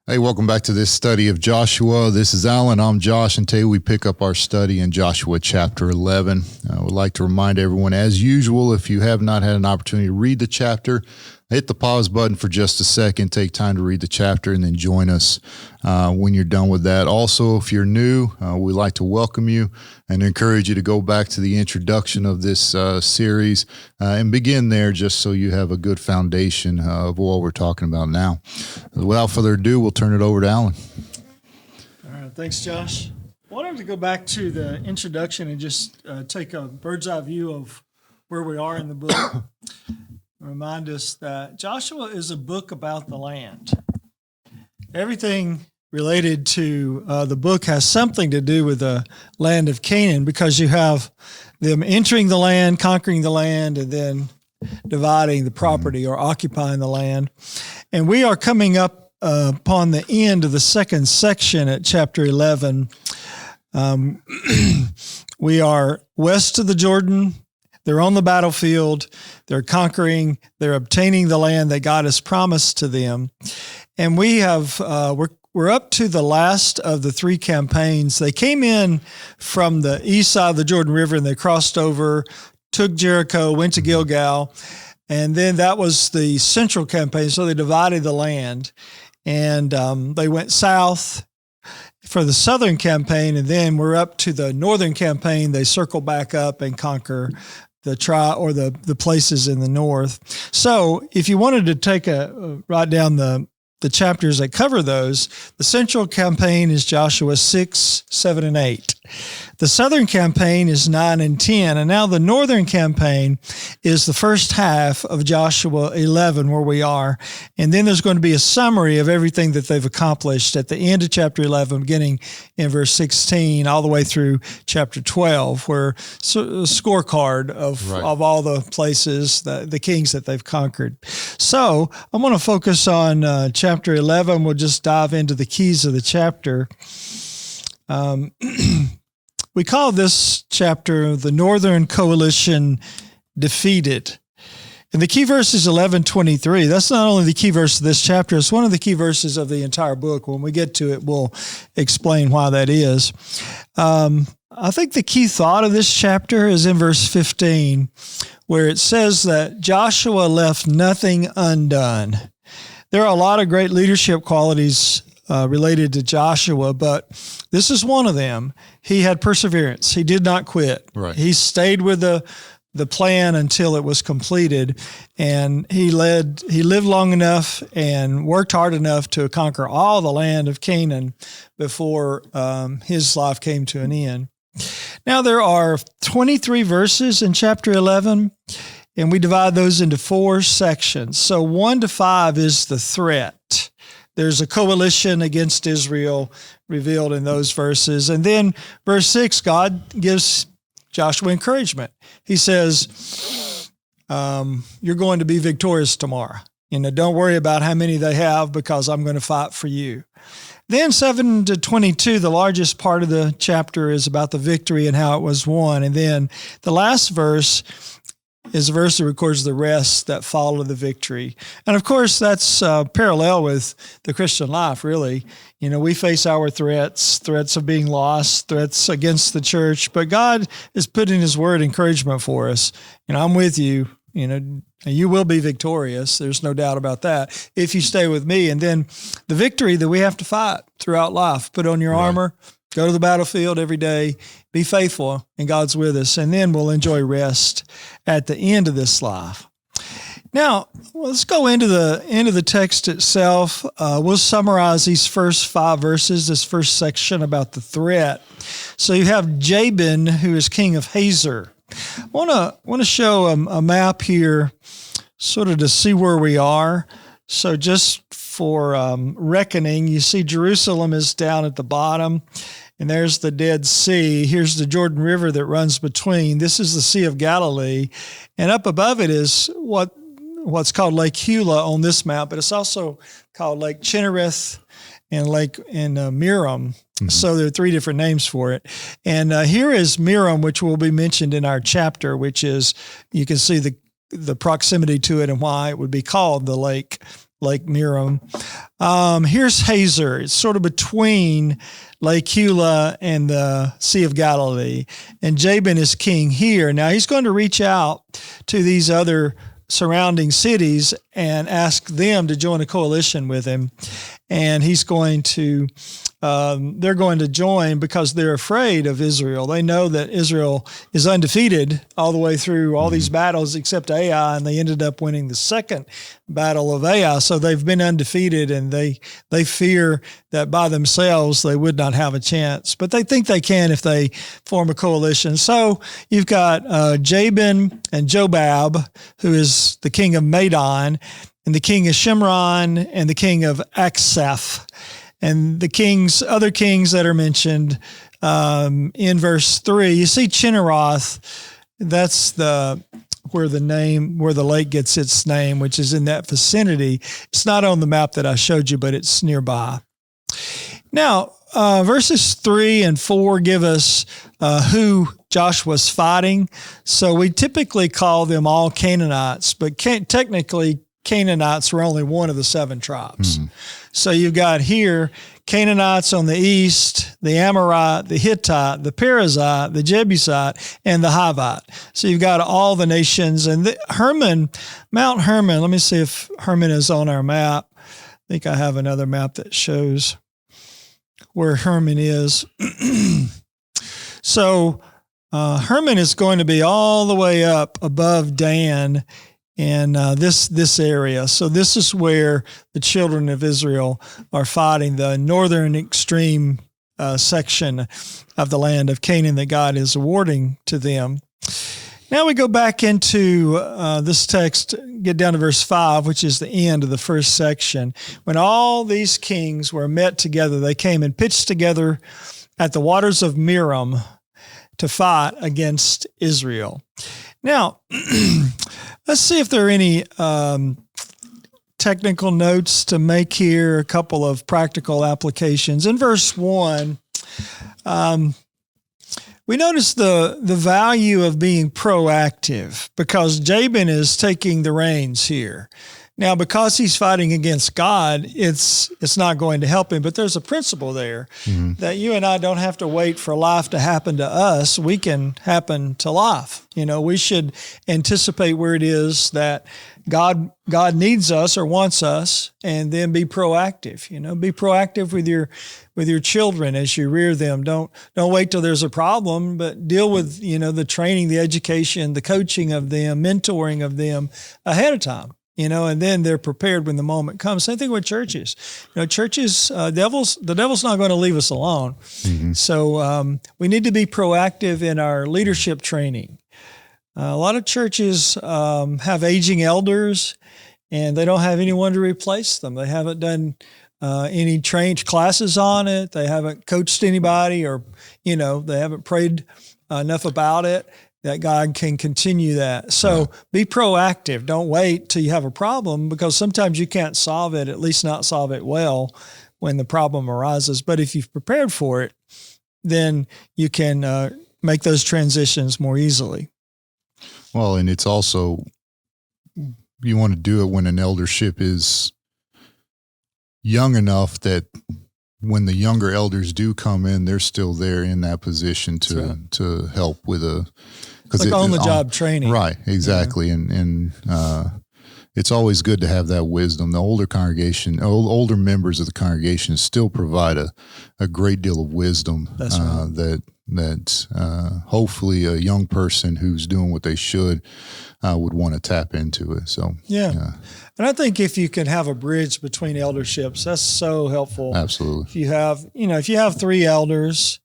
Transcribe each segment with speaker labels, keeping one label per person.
Speaker 1: Hey, welcome back to this study of Joshua. This is Allen. I'm Josh, and today we pick up our study in Joshua chapter 11. I would like to remind everyone, as usual, if you have not had an opportunity to read the chapter, hit the pause button for just a second, take time to read the chapter, and then join us when you're done with that. Also, if you're new, we'd like to welcome you and encourage you to go back to the introduction of this series and begin there just so you have a good foundation of what we're talking about now. Without further ado, we'll turn it over to Allen.
Speaker 2: All right, thanks, Josh. I wanted to go back to the introduction and just take a bird's eye view of where we are in the book. Remind us that Joshua is a book about the land. Everything related to the book has something to do with the land of Canaan, because you have them entering the land, conquering the land, and then dividing the property or occupying the land. And we are coming up upon the end of the second section at chapter 11. We are west of the Jordan. They're on the battlefield. They're conquering. They're obtaining the land that God has promised to them. And we have we're up to the last of the three campaigns. They came in from the east side of the Jordan River, and they crossed over, took Jericho, went to Gilgal, and then that was the central campaign. So they divided the land, and they went south for the southern campaign, and then we're up to the northern campaign. They circle back up and conquer the places in the north. So if you wanted to write down the chapters that cover those, the central campaign is Joshua 6, 7, and 8. The southern campaign is 9 and 10. And now the northern campaign is the first half of Joshua 11, where we are. And then there's going to be a summary of everything that they've accomplished at the end of chapter 11, beginning in verse 16, all the way through chapter 12, where a scorecard of all the places, the kings that they've conquered. So I'm going to focus on chapter 11. We'll just dive into the keys of the chapter. We call this chapter the Northern Coalition Defeated. And the key verse is 11:23. That's not only the key verse of this chapter, it's one of the key verses of the entire book. When we get to it, we'll explain why that is. I think the key thought of this chapter is in verse 15, where it says that Joshua left nothing undone. There are a lot of great leadership qualities related to Joshua, but this is one of them. He had perseverance. He did not quit.
Speaker 1: Right.
Speaker 2: He stayed with the plan until it was completed, and he lived long enough and worked hard enough to conquer all the land of Canaan before his life came to an end. Now, there are 23 verses in chapter 11, and we divide those into 4 sections. So 1 to 5 is the threat. There's a coalition against Israel revealed in those verses. And then verse 6, God gives Joshua encouragement. He says, you're going to be victorious tomorrow. Don't worry about how many they have, because I'm going to fight for you. Then 7 to 22, the largest part of the chapter, is about the victory and how it was won. And then the last verse is a verse that records the rest that follow the victory. And of course, that's parallel with the Christian life, really. We face our threats of being lost, threats against the church, but God is putting His word encouragement for us. I'm with you. You will be victorious. There's no doubt about that if you stay with me. And then the victory that we have to fight throughout life. Put on your armor, go to the battlefield every day, be faithful, and God's with us. And then we'll enjoy rest at the end of this life. Now, let's go into the end of the text itself. We'll summarize these first 5 verses, this first section about the threat. So you have Jabin, who is king of Hazor. I want to show a map here, sort of to see where we are. So just for reckoning, you see Jerusalem is down at the bottom, and there's the Dead Sea. Here's the Jordan River that runs between. This is the Sea of Galilee, and up above it is what's called Lake Hula on this map, but it's also called Lake Chinnereth and Lake Merom. Mm-hmm. So there are 3 different names for it. And here is Merom, which will be mentioned in our chapter, which is, you can see the proximity to it and why it would be called the Lake Lake Merom. Here's Hazor. It's sort of between Lake Hula and the Sea of Galilee. And Jabin is king here. Now he's going to reach out to these other surrounding cities and ask them to join a coalition with him. And he's going to, they're going to join because they're afraid of Israel. They know that Israel is undefeated all the way through all these battles except Ai, and they ended up winning the second battle of Ai. So they've been undefeated, and they fear that by themselves they would not have a chance. But they think they can if they form a coalition. So you've got Jabin and Jobab, who is the king of Madon, and the king of Shimron, and the king of Aksaph. And the other kings that are mentioned in verse 3, you see Chinneroth. That's where the lake gets its name, which is in that vicinity. It's not on the map that I showed you, but it's nearby. Now, verses 3 and 4 give us who Joshua's fighting. So we typically call them all Canaanites, but technically Canaanites were only one of the 7 tribes. So you've got here Canaanites on the east, the Amorite, the Hittite, the Perizzite, the Jebusite, and the Hivite. So you've got all the nations. And Mount Hermon, let me see if Hermon is on our map. I think I have another map that shows where Hermon is. So Hermon is going to be all the way up above Dan in this area. So this is where the children of Israel are fighting, the northern extreme section of the land of Canaan that God is awarding to them. Now we go back into this text, get down to verse 5, which is the end of the first section. When all these kings were met together, they came and pitched together at the waters of Merom to fight against Israel. Now, let's see if there are any technical notes to make here, a couple of practical applications. In verse 1, we notice the value of being proactive because Jabin is taking the reins here. Now, because he's fighting against God, it's not going to help him. But there's a principle there that you and I don't have to wait for life to happen to us. We can happen to life. We should anticipate where it is that God needs us or wants us, and then be proactive. Be proactive with your children as you rear them. Don't wait till there's a problem, but deal with the training, the education, the coaching of them, mentoring of them ahead of time. And then they're prepared when the moment comes. Same thing with churches. Churches, the devil's not going to leave us alone. So we need to be proactive in our leadership training. A lot of churches have aging elders, and they don't have anyone to replace them. They haven't done any trained classes on it. They haven't coached anybody, or they haven't prayed enough about it that God can continue that. So be proactive. Don't wait till you have a problem, because sometimes you can't solve it, at least not solve it well, when the problem arises. But if you've prepared for it, then you can make those transitions more easily.
Speaker 1: Well, and it's also, you want to do it when an eldership is young enough that when the younger elders do come in, they're still there in that position to help with
Speaker 2: like on-the-job training.
Speaker 1: Right, exactly. Yeah. And it's always good to have that wisdom. The older members of the congregation still provide a great deal of wisdom. That's right. that hopefully a young person who's doing what they should would want to tap into it. So
Speaker 2: yeah. And I think if you can have a bridge between elderships, that's so helpful.
Speaker 1: Absolutely.
Speaker 2: If you have 3 elders,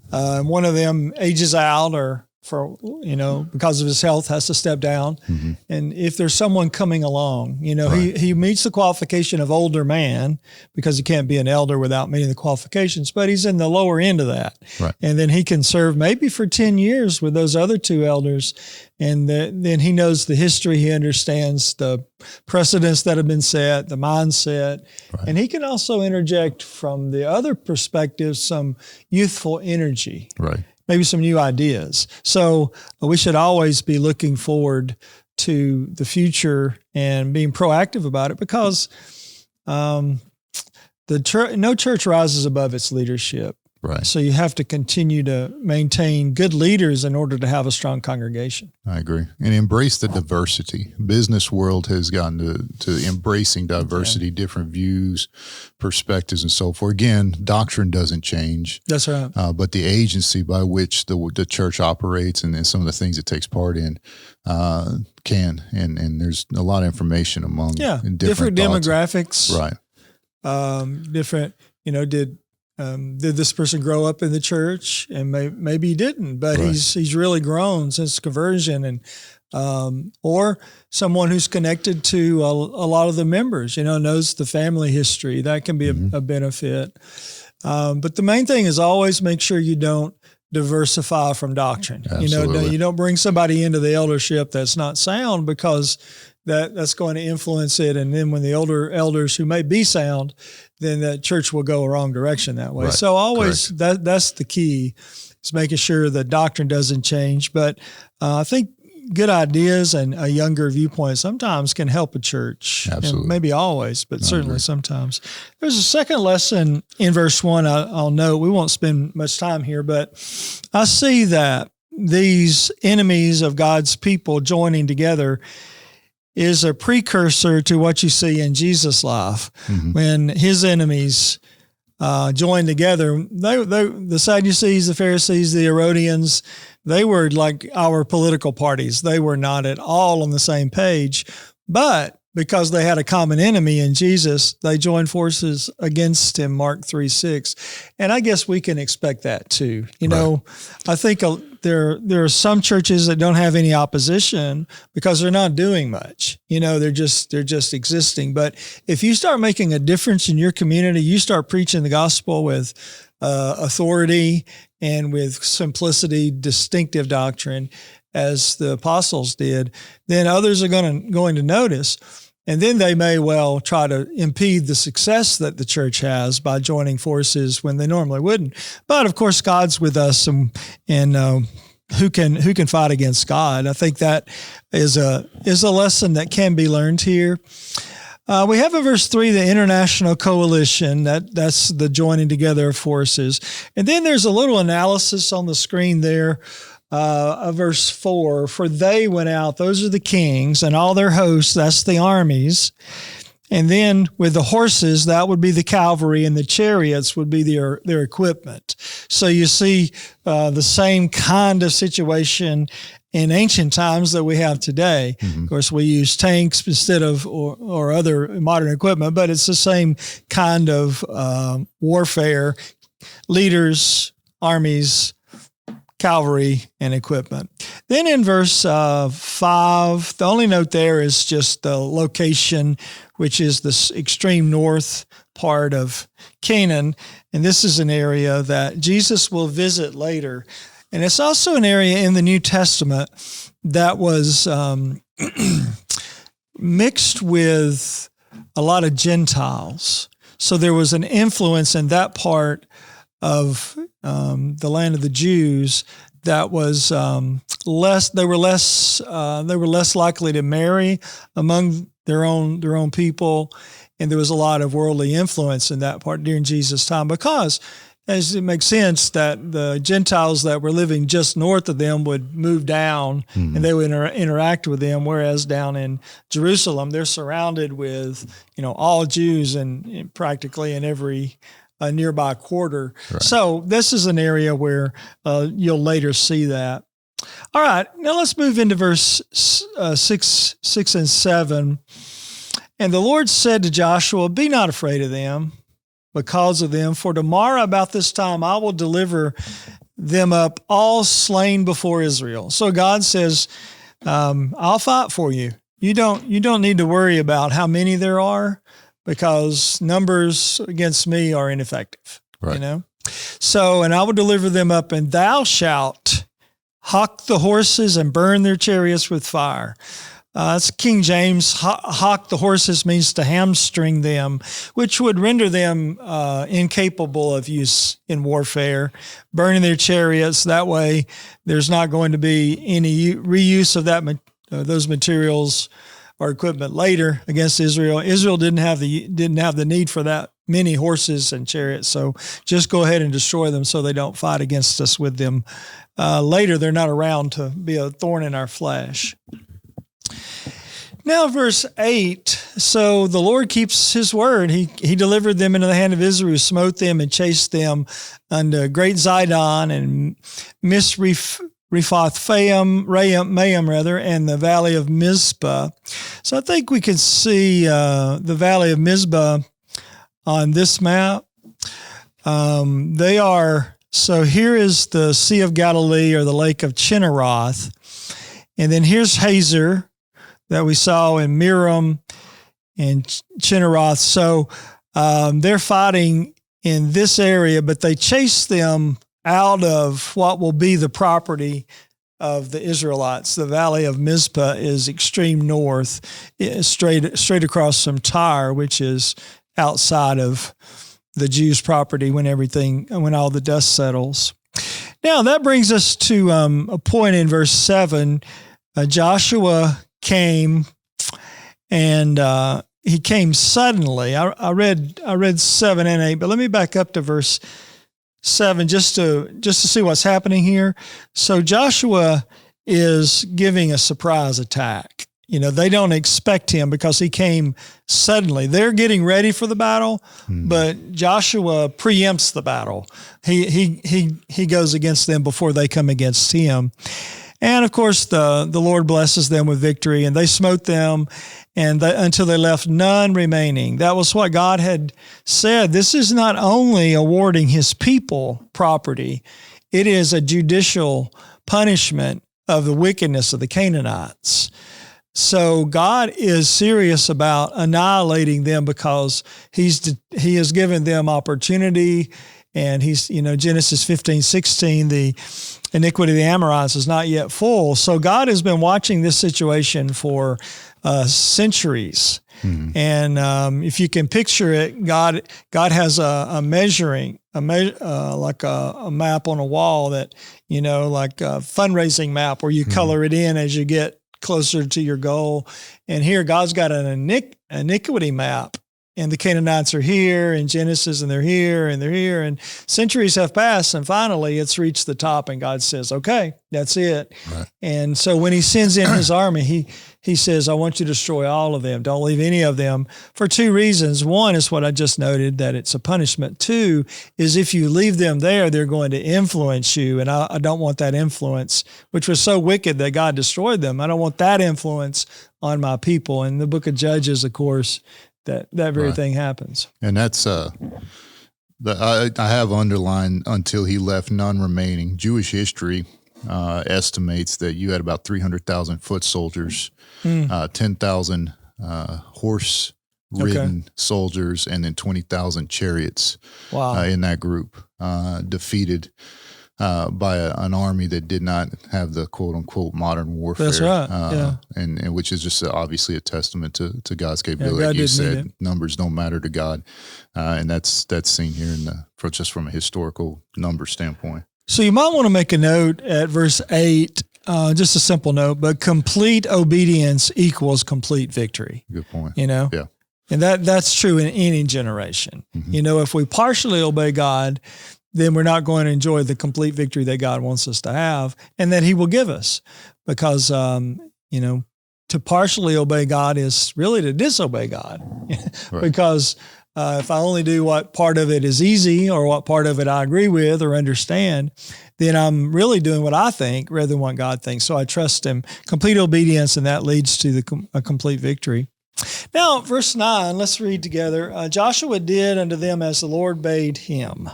Speaker 2: one of them ages out or because of his health has to step down. And if there's someone coming along, he meets the qualification of older man, because he can't be an elder without meeting the qualifications, but he's in the lower end of that.
Speaker 1: Right.
Speaker 2: And then he can serve maybe for 10 years with those other 2 elders. And then he knows the history. He understands the precedents that have been set, the mindset. Right. And he can also interject from the other perspective, some youthful energy.
Speaker 1: Right.
Speaker 2: Maybe some new ideas. So we should always be looking forward to the future and being proactive about it, because no church rises above its leadership.
Speaker 1: Right.
Speaker 2: So you have to continue to maintain good leaders in order to have a strong congregation.
Speaker 1: I agree. And embrace the diversity. Business world has gotten to embracing diversity, different views, perspectives, and so forth. Again, doctrine doesn't change.
Speaker 2: That's right.
Speaker 1: But the agency by which the church operates and some of the things it takes part in can. And there's a lot of information among different
Speaker 2: demographics.
Speaker 1: Right.
Speaker 2: Different, did this person grow up in the church? And maybe he didn't, but he's really grown since conversion, and or someone who's connected to a lot of the members, knows the family history. That can be a benefit. But the main thing is always make sure you don't diversify from doctrine.
Speaker 1: Absolutely.
Speaker 2: You don't bring somebody into the eldership that's not sound, because that's going to influence it. And then when the older elders who may be sound, then that church will go a wrong direction that way. Right. So always that's the key, is making sure the doctrine doesn't change. But I think good ideas and a younger viewpoint sometimes can help a church.
Speaker 1: Absolutely.
Speaker 2: And maybe always, but certainly sometimes. There's a second lesson in verse 1 I'll note. We won't spend much time here, but I see that these enemies of God's people joining together is a precursor to what you see in Jesus' life. When his enemies joined together. The Sadducees, the Pharisees, the Herodians, they were like our political parties. They were not at all on the same page, but because they had a common enemy in Jesus, they joined forces against him, Mark 3:6. And I guess we can expect that too. I think there are some churches that don't have any opposition because they're not doing much. They're just existing. But if you start making a difference in your community, you start preaching the gospel with authority and with simplicity, distinctive doctrine, as the apostles did, then others are going to notice. And then they may well try to impede the success that the church has by joining forces when they normally wouldn't. But of course, God's with us, and who can fight against God? I think that is a lesson that can be learned here. We have in verse 3 the international coalition. That's the joining together of forces. And then there's a little analysis on the screen there. Verse 4, for they went out, those are the kings, and all their hosts, that's the armies. And then with the horses, that would be the cavalry, and the chariots would be their equipment. So you see the same kind of situation in ancient times that we have today. Of course, we use tanks instead of or other modern equipment, but it's the same kind of warfare, leaders, armies, cavalry, and equipment. Then in verse 5, the only note there is just the location, which is the extreme north part of Canaan. And this is an area that Jesus will visit later. And it's also an area in the New Testament that was mixed with a lot of Gentiles. So there was an influence in that part of the land of the Jews that was they were less likely to marry among their own people, and there was a lot of worldly influence in that part during Jesus' time, because as it makes sense that the Gentiles that were living just north of them would move down and they would interact with them, whereas down in Jerusalem they're surrounded with all Jews and practically in every nearby quarter. Right. So this is an area where you'll later see that. All right, now let's move into verse 6 and 7. And the Lord said to Joshua, be not afraid of them, because of them, for tomorrow about this time I will deliver them up all slain before Israel. So God says, I'll fight for you. You don't need to worry about how many there are, because numbers against me are ineffective, right. So, and I will deliver them up, and thou shalt hock the horses and burn their chariots with fire. It's King James. Hock the horses means to hamstring them, which would render them incapable of use in warfare. Burning their chariots, that way there's not going to be any reuse of those materials or equipment later against Israel. Israel didn't have the need for that many horses and chariots, so just go ahead and destroy them so they don't fight against us with them. Later, they're not around to be a thorn in our flesh. Now, verse 8, so the Lord keeps his word. He delivered them into the hand of Israel, smote them and chased them unto Great Zidon and Maim, and the valley of Mizpah. So I think we can see the valley of Mizpah on this map. So here is the Sea of Galilee, or the Lake of Chinneroth. And then here's Hazor that we saw in Miram and Chinneroth. So they're fighting in this area, but they chase them out of what will be the property of the Israelites. The valley of Mizpah is extreme north, straight across from Tyre, which is outside of the Jews' property when all the dust settles. Now that brings us to a point in verse 7. Joshua came, and he came suddenly. I read 7 and 8, but let me back up to verse 7 just to see what's happening here. So Joshua is giving a surprise attack. They don't expect him because he came suddenly. They're getting ready for the battle, but Joshua preempts the battle. He goes against them before they come against him. And of course, the Lord blesses them with victory, and they smote them until they left none remaining. That was what God had said. This is not only awarding his people property, it is a judicial punishment of the wickedness of the Canaanites. So God is serious about annihilating them because he has given them opportunity. And Genesis 15:16, the iniquity of the Amorites is not yet full. So God has been watching this situation for centuries. Mm-hmm. And if you can picture it, God has a measuring, like a map on a wall that, like a fundraising map where you color it in as you get closer to your goal. And here God's got an iniquity map. And the Canaanites are here in Genesis, and they're here, and centuries have passed, and finally it's reached the top, and God says, okay, that's it. Right. And so when he sends in his army, he says, I want you to destroy all of them. Don't leave any of them, for 2 reasons. One is what I just noted, that it's a punishment. 2 is if you leave them there, they're going to influence you, and I don't want that influence, which was so wicked that God destroyed them. I don't want that influence on my people. In the book of Judges, of course, that very thing happens. And
Speaker 1: that's I have underlined until he left none remaining. Jewish history estimates that you had about 300,000 foot soldiers, 10,000 horse-ridden soldiers, and then 20,000 chariots in that group, defeated by an army that did not have the quote-unquote modern warfare.
Speaker 2: That's right,
Speaker 1: and which is just obviously a testament to God's capability. God, like you said, numbers don't matter to God, and that's seen here just from a historical number standpoint.
Speaker 2: So you might want to make a note at verse 8, just a simple note, but complete obedience equals complete victory.
Speaker 1: Good point.
Speaker 2: Yeah. And that's true in any generation. Mm-hmm. If we partially obey God, then we're not going to enjoy the complete victory that God wants us to have and that he will give us, because, to partially obey God is really to disobey God. Right. Because if I only do what part of it is easy or what part of it I agree with or understand, then I'm really doing what I think rather than what God thinks. So I trust him. Complete obedience, and that leads to a complete victory. Now, verse 9, let's read together. Joshua did unto them as the Lord bade him.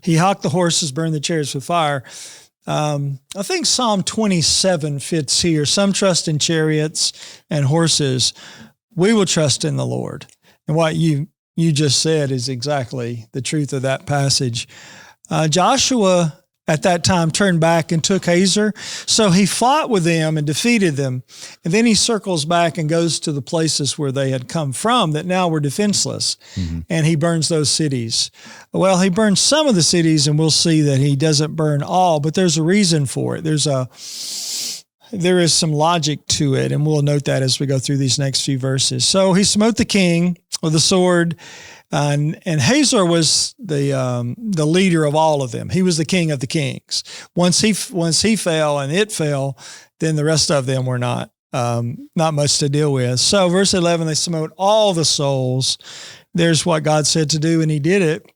Speaker 2: He hocked the horses, burned the chariots with fire. I think Psalm 27 fits here. Some trust in chariots and horses. We will trust in the Lord. And what you just said is exactly the truth of that passage. Joshua at that time turned back and took Hazor. So he fought with them and defeated them. And then he circles back and goes to the places where they had come from that now were defenseless. Mm-hmm. And he burns those cities. Well, he burns some of the cities, and we'll see that he doesn't burn all, but there's a reason for it. There's there is some logic to it, and we'll note that as we go through these next few verses. So he smote the king with a sword, and Hazor was the leader of all of them. He was the king of the kings. Once he fell and it fell, then the rest of them were not much to deal with. So verse 11, they smote all the souls. There's what God said to do, and he did it.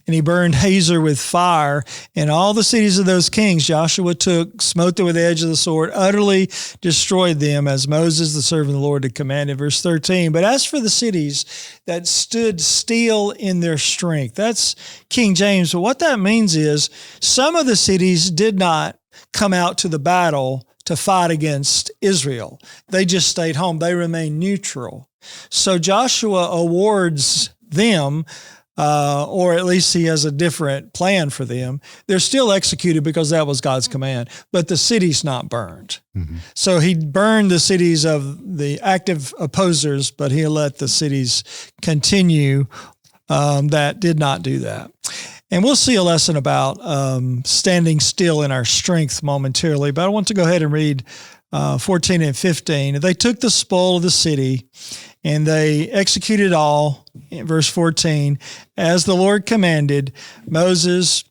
Speaker 2: And he burned Hazor with fire, and all the cities of those kings Joshua took, smote them with the edge of the sword, utterly destroyed them, as Moses, the servant of the Lord, had commanded. Verse 13, but as for the cities that stood still in their strength, that's King James, but what that means is some of the cities did not come out to the battle to fight against Israel. They just stayed home. They remained neutral. So Joshua awards them, or at least he has a different plan for them. They're still executed because that was God's command, but the city's not burned. Mm-hmm. So he burned the cities of the active opposers, but he'll let the cities continue that did not do that. And we'll see a lesson about standing still in our strength momentarily, but I want to go ahead and read 14 and 15. They took the spoil of the city, and they executed all, in verse 14, as the Lord commanded. Moses,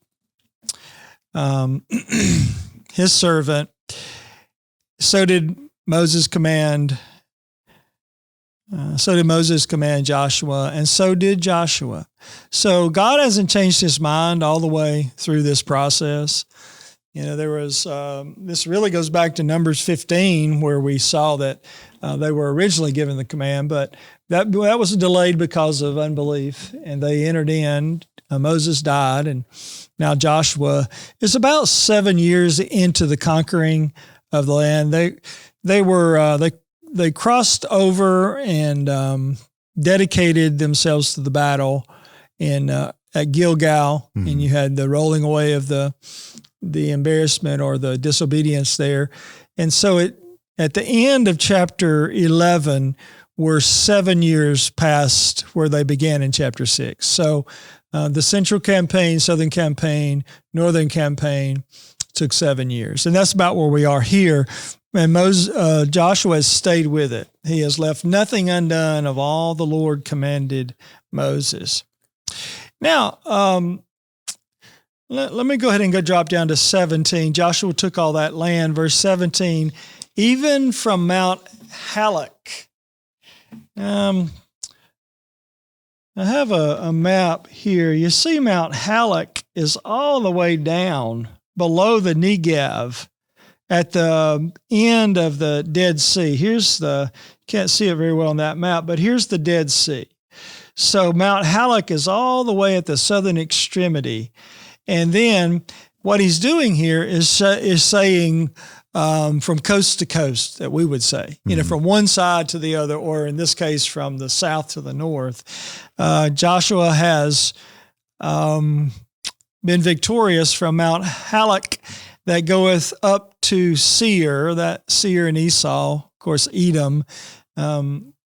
Speaker 2: his servant, so did Moses command Joshua, and so did Joshua. So God hasn't changed his mind all the way through this process. There was, this really goes back to Numbers 15, where we saw that they were originally given the command, but that was delayed because of unbelief, and they entered in. Moses died, and now Joshua is about 7 years into the conquering of the land. They crossed over and dedicated themselves to the battle at Gilgal, mm-hmm. and you had the rolling away of the embarrassment or the disobedience there. And so at the end of chapter 11, we're 7 years past where they began in chapter 6. So the central campaign, southern campaign, northern campaign took 7 years. And that's about where we are here. And Joshua has stayed with it. He has left nothing undone of all the Lord commanded Moses. Now, let me go ahead and drop down to 17. Joshua took all that land. Verse 17, even from Mount Halak. I have a map here. You see Mount Halak is all the way down below the Negev at the end of the Dead Sea. Can't see it very well on that map, but here's the Dead Sea. So Mount Halak is all the way at the southern extremity. And then what he's doing here is saying from coast to coast, that we would say, mm-hmm. From one side to the other, or in this case, from the south to the north. Joshua has been victorious from Mount Halak that goeth up to Seir, that Seir and Esau, of course, Edom,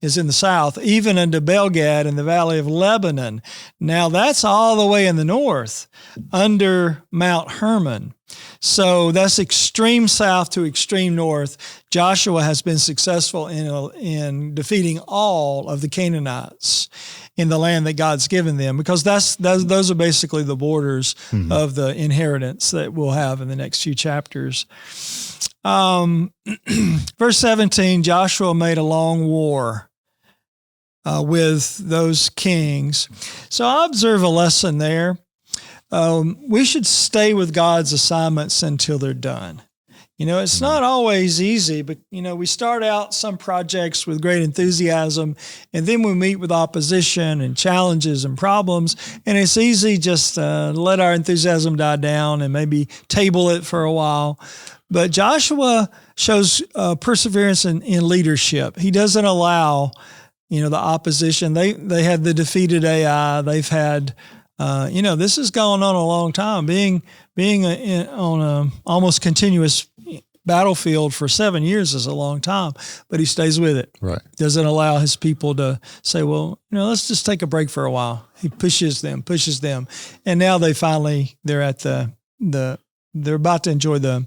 Speaker 2: is in the south, even unto Belgad in the valley of Lebanon. Now that's all the way in the north, under Mount Hermon. So that's extreme south to extreme north. Joshua has been successful in defeating all of the Canaanites in the land that God's given them, because those are basically the borders mm-hmm. of the inheritance that we'll have in the next few chapters. Verse 17, Joshua made a long war with those kings. So I observe a lesson there. We should stay with God's assignments until they're done. It's not always easy, but, we start out some projects with great enthusiasm, and then we meet with opposition and challenges and problems, and it's easy just to let our enthusiasm die down and maybe table it for a while. But Joshua shows perseverance in leadership. He doesn't allow, the opposition. They had the defeated Ai. They've had, this has gone on a long time. Being on a almost continuous battlefield for 7 years is a long time, but he stays with it.
Speaker 1: Right.
Speaker 2: Doesn't allow his people to say, well, let's just take a break for a while. He pushes them. And now they're at they're about to enjoy the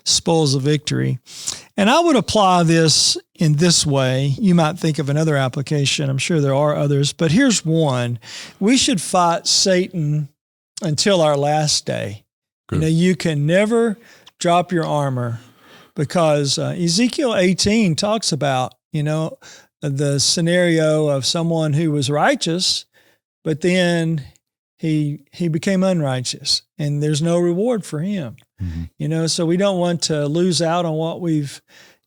Speaker 2: spoils of victory. And I would apply this in this way. You might think of another application. I'm sure there are others, but here's one. We should fight Satan until our last day.
Speaker 1: Good.
Speaker 2: You can never drop your armor, because Ezekiel 18 talks about, the scenario of someone who was righteous, but then he became unrighteous, and there's no reward for him. Mm-hmm. So we don't want to lose out on what we've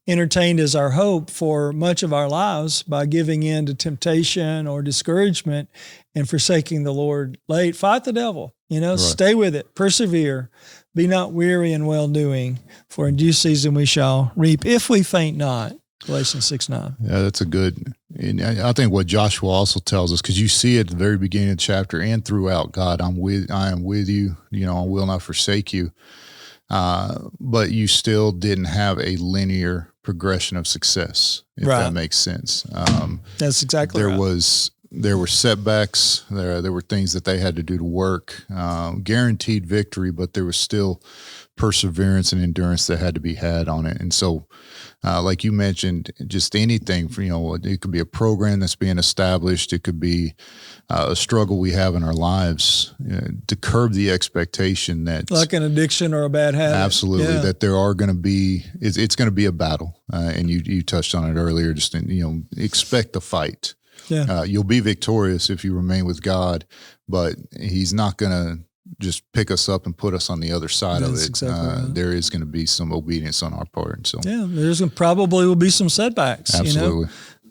Speaker 2: entertained as our hope for much of our lives by giving in to temptation or discouragement and forsaking the Lord late. Fight the devil,
Speaker 1: Right.
Speaker 2: Stay with it, persevere, be not weary in well-doing, for in due season we shall reap if we faint not. Galatians 6:9.
Speaker 1: Yeah, that's a good, and I think what Joshua also tells us, because you see at the very beginning of the chapter and throughout, God, I am with you, I will not forsake you. But you still didn't have a linear progression of success, if
Speaker 2: Right.
Speaker 1: that makes sense.
Speaker 2: That's exactly right.
Speaker 1: There were setbacks. There were things that they had to do to work, guaranteed victory, but there was still perseverance and endurance that had to be had on it. And so, like you mentioned, just anything, it could be a program that's being established. It could be a struggle we have in our lives, to curb the expectation that,
Speaker 2: like an addiction or a bad habit.
Speaker 1: Absolutely.
Speaker 2: Yeah.
Speaker 1: That there are going to be, it's going to be a battle. And you touched on it earlier, just expect the fight.
Speaker 2: Yeah.
Speaker 1: You'll be victorious if you remain with God, but he's not going to just pick us up and put us on the other side of it.
Speaker 2: Exactly right.
Speaker 1: There is going to be some obedience on our part. And so,
Speaker 2: yeah, probably will be some setbacks.
Speaker 1: Absolutely.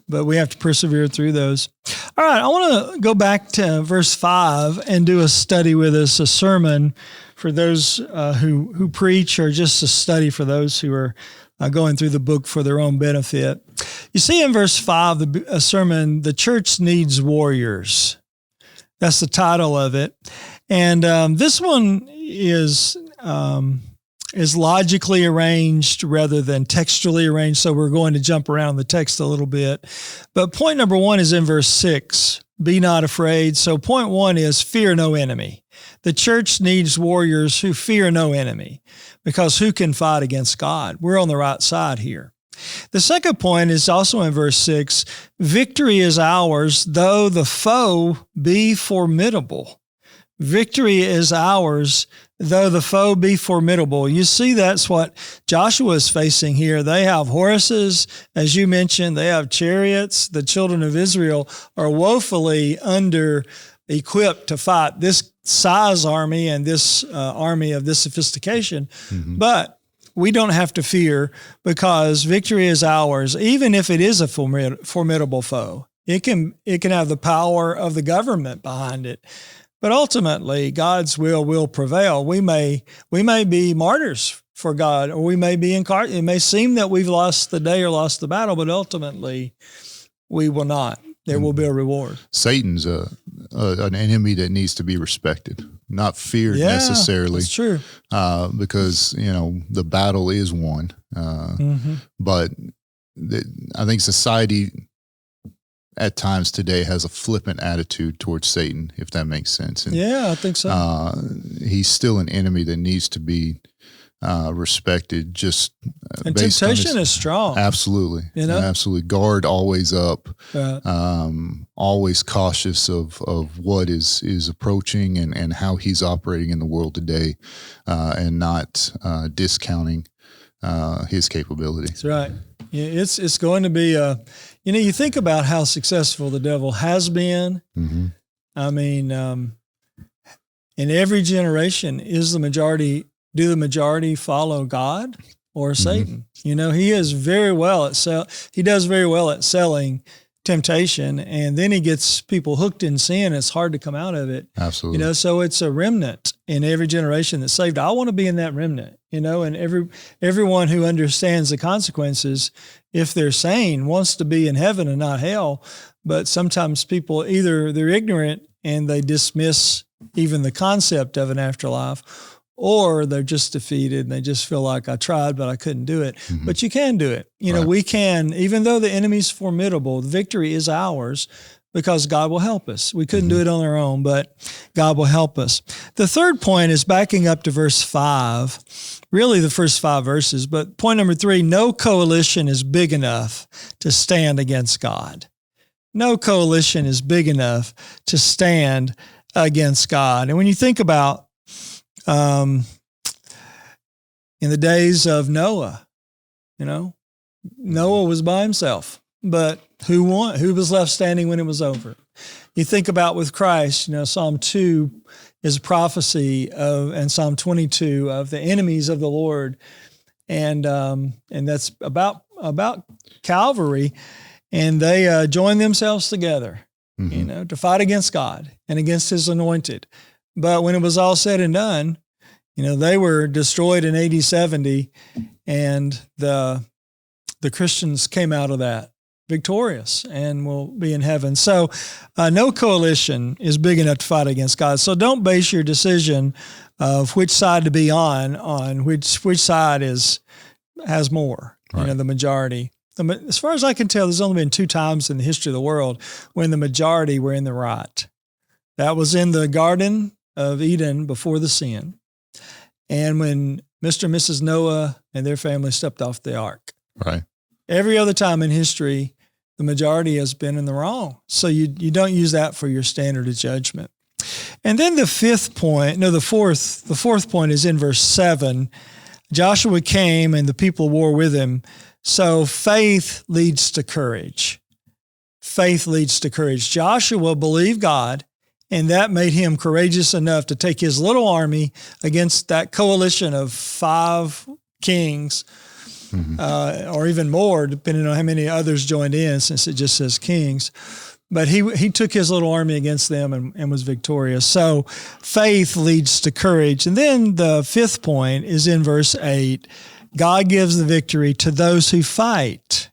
Speaker 2: But we have to persevere through those. All right, I want to go back to verse 5 and do a study with us, a sermon for those who preach, or just a study for those who are going through the book for their own benefit. You see in verse 5, a sermon, "The Church Needs Warriors." That's the title of it. And this one is logically arranged rather than textually arranged, so we're going to jump around the text a little bit. But point number 1 is in verse 6, "Be not afraid." So point 1 is fear no enemy. The church needs warriors who fear no enemy, because who can fight against God? We're on the right side here. The second point is also in verse 6, "Victory is ours, though the foe be formidable." Victory is ours, though the foe be formidable. You see, that's what Joshua is facing here. They have horses, as you mentioned. They have chariots. The children of Israel are woefully under-equipped to fight this size army and this army of this sophistication. Mm-hmm. But we don't have to fear, because victory is ours, even if it is a formidable foe. It can have the power of the government behind it. But ultimately, God's will prevail. We may be martyrs for God, or we may be incarnate. It may seem that we've lost the day or lost the battle, but ultimately, we will not. There will be a reward.
Speaker 1: Satan's an enemy that needs to be respected, not feared necessarily.
Speaker 2: That's true.
Speaker 1: Because the battle is won. But I think society at times today has a flippant attitude towards Satan, if that makes sense. And,
Speaker 2: I think so.
Speaker 1: He's still an enemy that needs to be respected. Just
Speaker 2: and temptation is strong.
Speaker 1: Absolutely, absolutely. Guard always up.
Speaker 2: Right.
Speaker 1: Always cautious of what is approaching and how he's operating in the world today, and not discounting his capability.
Speaker 2: That's right. Yeah, it's going to be you think about how successful the devil has been. Mm-hmm. I mean, in every generation, do the majority follow God or Satan? Mm-hmm. He is very well he does very well at selling temptation, and then he gets people hooked in sin. It's hard to come out of it.
Speaker 1: Absolutely.
Speaker 2: So it's a remnant in every generation that's saved. I want to be in that remnant, and everyone who understands the consequences, if they're sane, wants to be in heaven and not hell. But sometimes people, either they're ignorant and they dismiss even the concept of an afterlife, or they're just defeated and they just feel like, I tried, but I couldn't do it. Mm-hmm. But you can do it. Right. We can, even though the enemy's formidable, the victory is ours. because God will help us. We couldn't do it on our own, but God will help us. The third point is backing up to verse 5, really the first 5 verses, but point number 3, no coalition is big enough to stand against God. No coalition is big enough to stand against God. And when you think about in the days of Noah, Noah was by himself, but who won? Who was left standing when it was over? You think about with Christ, Psalm 2 is a prophecy of, and Psalm 22 of the enemies of the Lord. And that's about Calvary. And they joined themselves together, to fight against God and against his anointed. But when it was all said and done, they were destroyed in AD 70, and the Christians came out of that victorious and will be in heaven. So no coalition is big enough to fight against God. So don't base your decision of which side to be on which side has more,
Speaker 1: right.
Speaker 2: The majority. As far as I can tell, there's only been 2 times in the history of the world when the majority were in the right. That was in the Garden of Eden before the sin, and when Mr. and Mrs. Noah and their family stepped off the ark.
Speaker 1: Right.
Speaker 2: Every other time in history, the majority has been in the wrong. So you don't use that for your standard of judgment. And then the fourth point is in verse 7. Joshua came and the people of war with him. So faith leads to courage. Faith leads to courage. Joshua believed God, and that made him courageous enough to take his little army against that coalition of 5 kings, or even more, depending on how many others joined in, since it just says kings. But he took his little army against them and was victorious. So faith leads to courage. And then the 5th point is in verse 8. God gives the victory to those who fight,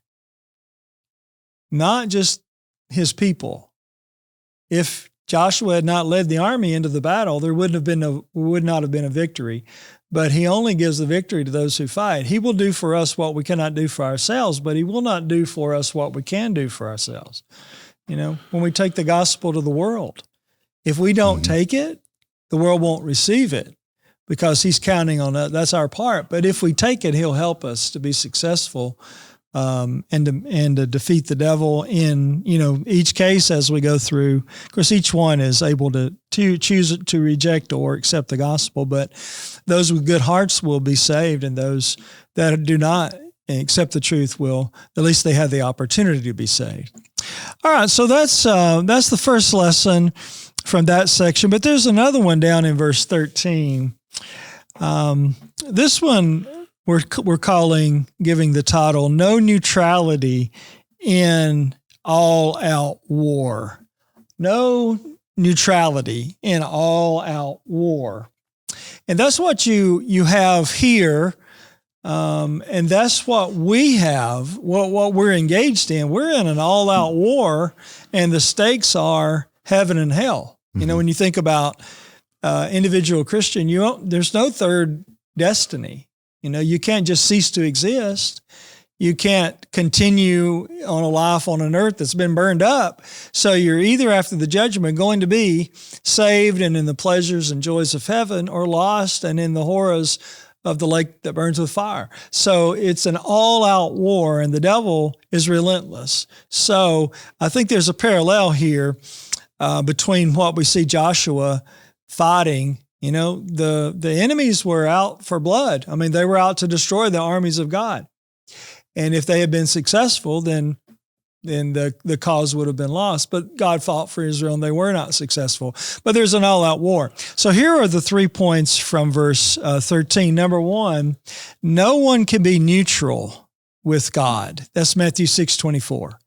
Speaker 2: not just his people. If Joshua had not led the army into the battle, there would not have been a victory. But he only gives the victory to those who fight. He will do for us what we cannot do for ourselves, but he will not do for us what we can do for ourselves. When we take the gospel to the world, if we don't take it, the world won't receive it because he's counting on us. That's our part. But if we take it, he'll help us to be successful and to defeat the devil in, each case as we go through. Of course, each one is able to choose to reject or accept the gospel, but those with good hearts will be saved, and those that do not accept the truth will, at least they have the opportunity to be saved. All right, so that's the first lesson from that section, but there's another one down in verse 13. This one we're giving the title, No Neutrality in All-Out War. No neutrality in all-out war. And that's what you have here, and that's what we have, what we're engaged in. We're in an all-out war, and the stakes are heaven and hell. When you think about individual Christian, there's no third destiny. You can't just cease to exist. You can't continue on a life on an earth that's been burned up. So you're either after the judgment going to be saved and in the pleasures and joys of heaven, or lost and in the horrors of the lake that burns with fire. So it's an all-out war, and the devil is relentless. So I think there's a parallel here between what we see Joshua fighting. The enemies were out for blood. I mean, they were out to destroy the armies of God. And if they had been successful, then the cause would have been lost. But God fought for Israel, and they were not successful. But there's an all-out war. So here are the 3 points from verse 13. Number 1, no one can be neutral with God. That's Matthew 6:24.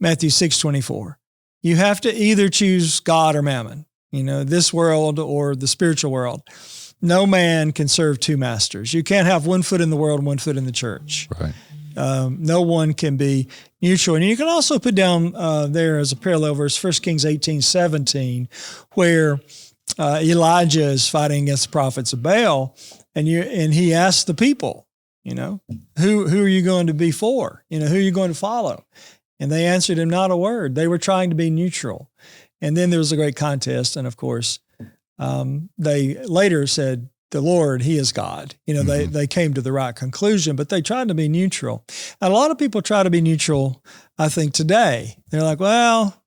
Speaker 2: Matthew 6:24. You have to either choose God or mammon. This world or the spiritual world. No man can serve 2 masters. You can't have 1 foot in the world and 1 foot in the church.
Speaker 1: Right.
Speaker 2: No one can be neutral. And you can also put down there as a parallel verse, 1 Kings 18:17, where Elijah is fighting against the prophets of Baal, and he asks the people, who are you going to be for? Who are you going to follow? And they answered him not a word. They were trying to be neutral. And then there was a great contest. And of course, they later said, the Lord, he is God. They came to the right conclusion, but they tried to be neutral. And a lot of people try to be neutral, I think, today. They're like, well,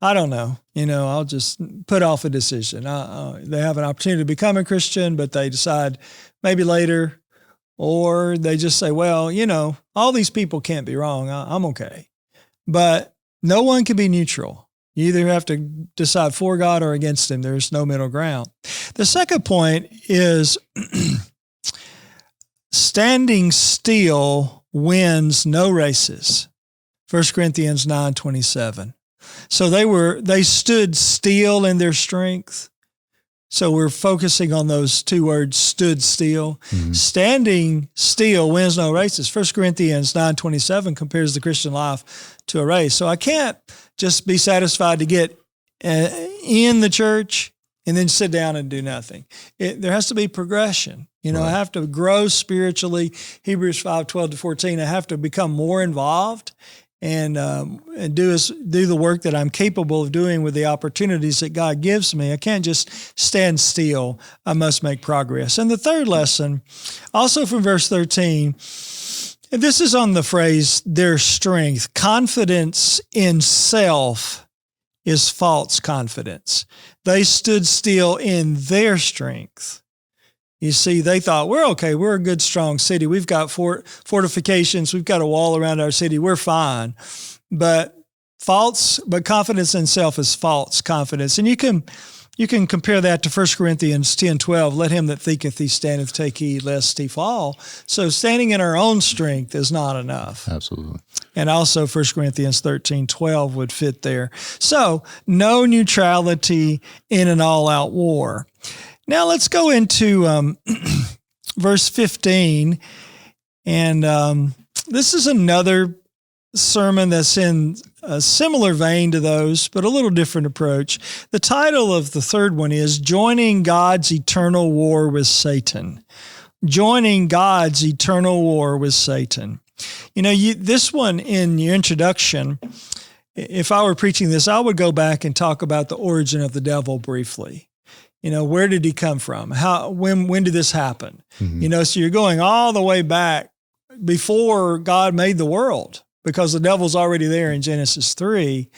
Speaker 2: I don't know. I'll just put off a decision. They have an opportunity to become a Christian, but they decide maybe later, or they just say, well, all these people can't be wrong. I'm okay. But no one can be neutral. You either have to decide for God or against him. There's no middle ground. The second point is standing still wins no races. 1 Corinthians 9:27. So they stood still in their strength. So we're focusing on those two words, stood still. Mm-hmm. Standing still wins no races. 1 Corinthians 9:27 compares the Christian life to a race. So I can't just be satisfied to get in the church and then sit down and do nothing. There has to be progression. Right. I have to grow spiritually. Hebrews 5:12-14. I have to become more involved and do the work that I'm capable of doing with the opportunities that God gives me. I can't just stand still. I must make progress. And the third lesson, also from verse 13, and this is on the phrase, their strength. Confidence in self is false confidence. They stood still in their strength. You see, they thought, we're okay. We're a good, strong city. We've got fortifications. We've got a wall around our city. We're fine. But confidence in self is false confidence. And you can compare that to 1 Corinthians 10:12. Let him that thinketh he standeth take heed lest he fall. So standing in our own strength is not enough.
Speaker 1: Absolutely.
Speaker 2: And also 1 Corinthians 13:12 would fit there. So no neutrality in an all-out war. Now let's go into verse 15, and this is another sermon that's in a similar vein to those, but a little different approach. The title of the third one is Joining God's Eternal War with Satan. Joining God's Eternal War with Satan. This one in your introduction, if I were preaching this, I would go back and talk about the origin of the devil briefly. Where did he come from? When did this happen? Mm-hmm. So you're going all the way back before God made the world, because the devil's already there in Genesis 3,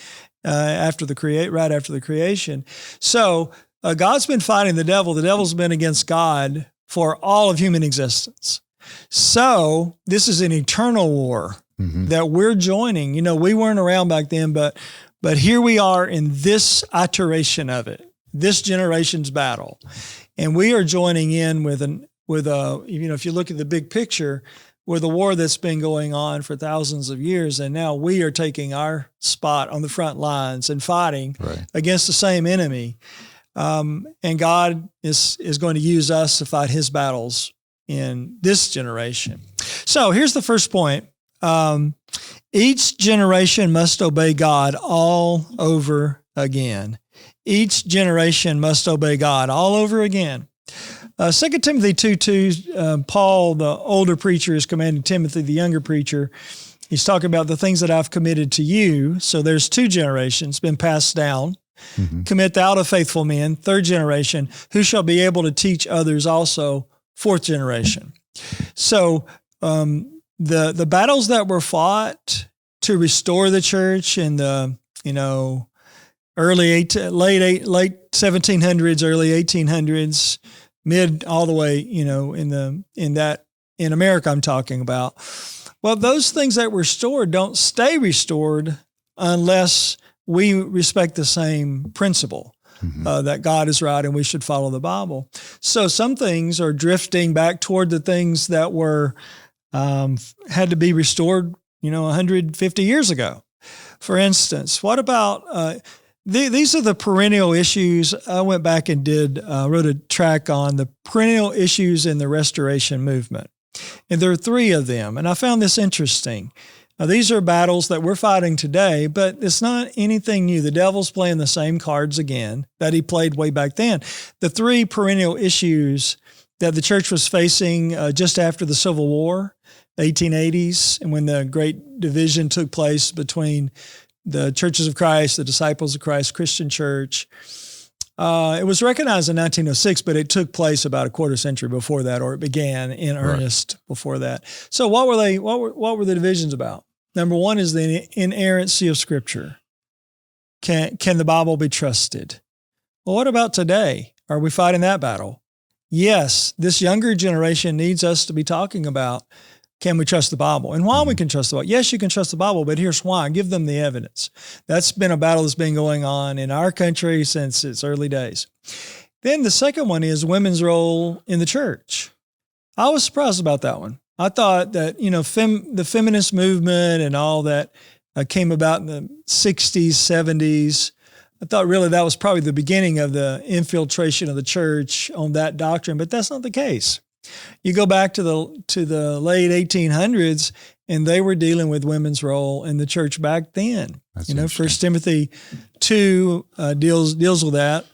Speaker 2: right after the creation. So God's been fighting the devil. The devil's been against God for all of human existence. So this is an eternal war that we're joining. We weren't around back then, but here we are in this iteration of it. This generation's battle. And we are joining in with if you look at the big picture, with a war that's been going on for thousands of years. And now we are taking our spot on the front lines and fighting against the same enemy. And God is going to use us to fight his battles in this generation. So here's the first point. Each generation must obey God all over again. Each generation must obey God all over again. 2 Timothy 2:2, Paul, the older preacher, is commanding Timothy, the younger preacher. He's talking about the things that I've committed to you. So there's two generations been passed down. Mm-hmm. Commit thou to faithful men, third generation, who shall be able to teach others also, fourth generation. So the battles that were fought to restore the church in the late 1700s, early 1800s, mid all the way, in America I'm talking about. Well, those things that were restored don't stay restored unless we respect the same principle, that God is right and we should follow the Bible. So some things are drifting back toward the things that were had to be restored, 150 years ago. For instance, what about these are the perennial issues. I went back and wrote a track on the perennial issues in the restoration movement. And there are three of them. And I found this interesting. Now, these are battles that we're fighting today, but it's not anything new. The devil's playing the same cards again that he played way back then. The three perennial issues that the church was facing just after the Civil War, 1880s, and when the great division took place between the Churches of Christ, the Disciples of Christ, Christian Church. It was recognized in 1906, but it took place about a quarter century before that, or it began in earnest before that. So what were they? What were the divisions about? Number one is the inerrancy of Scripture. Can the Bible be trusted? Well, what about today? Are we fighting that battle? Yes, this younger generation needs us to be talking about, can we trust the Bible? And why we can trust the Bible? Yes, you can trust the Bible, but here's why. Give them the evidence. That's been a battle that's been going on in our country since its early days. Then the second one is women's role in the church. I was surprised about that one. I thought that, the feminist movement and all that came about in the 60s, 70s. I thought really that was probably the beginning of the infiltration of the church on that doctrine, but that's not the case. You go back to the late 1800s, and they were dealing with women's role in the church back then. That's 1 Timothy 2 deals with that,